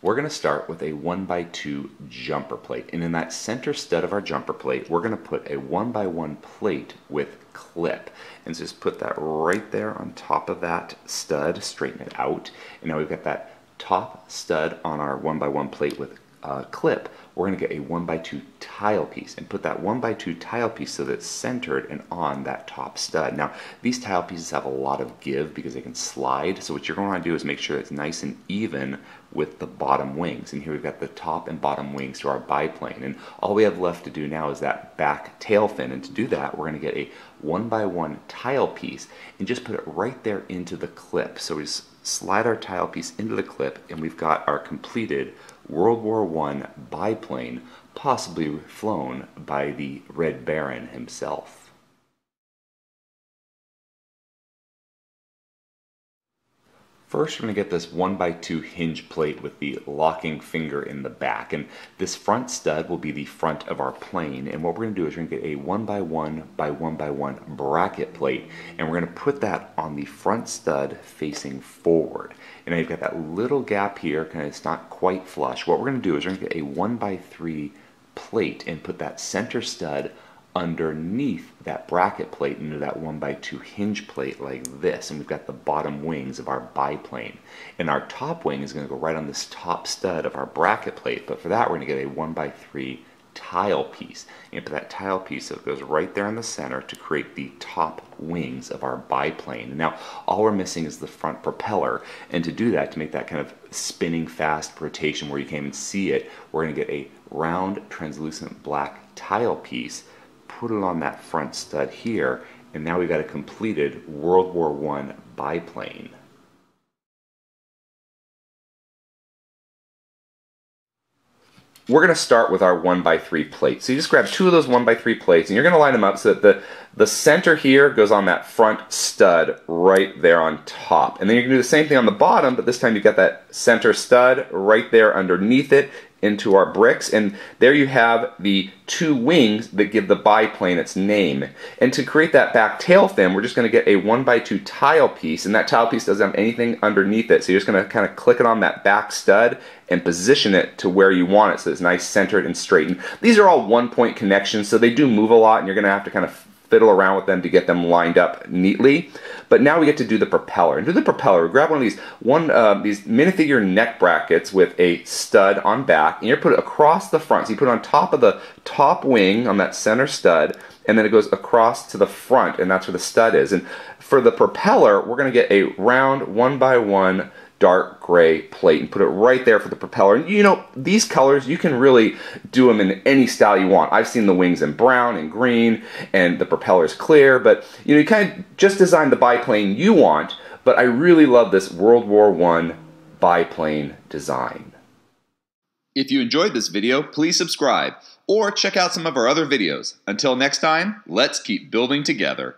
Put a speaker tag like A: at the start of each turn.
A: We're going to start with a 1x2 jumper plate, and in that center stud of our jumper plate we're going to put a 1x1 plate with clip, and so just put that right there on top of that stud, straighten it out, and now we've got that top stud on our 1x1 plate with clip. We're going to get a 1x2 tile piece and put that 1x2 tile piece so that it's centered and on that top stud. Now these tile pieces have a lot of give because they can slide, so what you're going to want to do is make sure it's nice and even with the bottom wings. And here we've got the top and bottom wings to our biplane, and all we have left to do now is that back tail fin, and to do that we're going to get a 1x1 tile piece and just put it right there into the clip. So we just slide our tile piece into the clip and we've got our completed World War I biplane, possibly flown by the Red Baron himself. First, we're going to get this 1x2 hinge plate with the locking finger in the back, and this front stud will be the front of our plane, and what we're going to do is we're going to get a 1x1 by 1x1 bracket plate, and we're going to put that on the front stud facing forward. And now you've got that little gap here, kind of it's not quite flush. What we're going to do is we're going to get a 1x3 plate and put that center stud underneath that bracket plate into that 1x2 hinge plate like this, and we've got the bottom wings of our biplane, and our top wing is going to go right on this top stud of our bracket plate, but for that we're going to get a 1x3 tile piece, and put that tile piece that goes right there in the center to create the top wings of our biplane. And now all we're missing is the front propeller, and to do that, to make that kind of spinning fast rotation where you can't even see it, we're going to get a round translucent black tile piece, put it on that front stud here, and now we've got a completed World War I biplane. We're going to start with our 1x3 plate. So you just grab two of those 1x3 plates and you're going to line them up so that the center here goes on that front stud right there on top. And then you can do the same thing on the bottom, but this time you've got that center stud right there underneath it into our bricks, and there you have the two wings that give the biplane its name. And to create that back tail fin, we're just going to get a 1x2 tile piece, and that tile piece doesn't have anything underneath it, so you're just going to kind of click it on that back stud and position it to where you want it so it's nice, centered, and straightened. These are all one-point connections, so they do move a lot, and you're going to have to kind of fiddle around with them to get them lined up neatly. But now we get to do the propeller. And do the propeller, grab one of these these minifigure neck brackets with a stud on back, and you put it across the front. So you put it on top of the top wing on that center stud, and then it goes across to the front, and that's where the stud is. And for the propeller, we're going to get a round 1x1 dark gray plate and put it right there for the propeller. And you know, these colors, you can really do them in any style you want. I've seen the wings in brown and green, and the propeller's clear, but you know, you kind of just design the biplane you want, but I really love this World War I biplane design.
B: If you enjoyed this video, please subscribe or check out some of our other videos. Until next time, let's keep building together.